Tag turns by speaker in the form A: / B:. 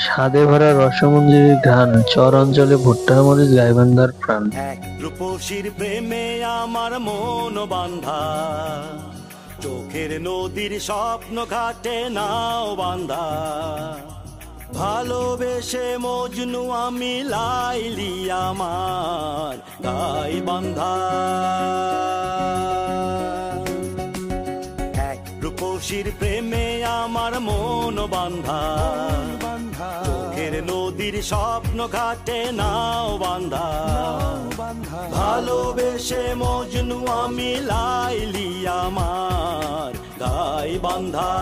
A: স্বাদে ভরা রসমঞ্জরির ঘ্রাণ, চর অঞ্চলে ভুট্টা মরিচ গাইবান্ধার প্রাণ।
B: এক রূপসীর প্রেমে আমার মন বান্ধা, চোখের নদীর স্বপ্ন ঘাটে নাও বান্ধা। ভালোবেসে মজনু আমি, লাইলি আমার গাই বান্ধা। এক রূপসীর প্রেমে আমার মন বান্ধা, চোখের নদীর স্বপ্ন ঘাটে নাও বান্ধা। ভালোবেসে মজনু আমি, লাইলি আমার গাই বান্ধা।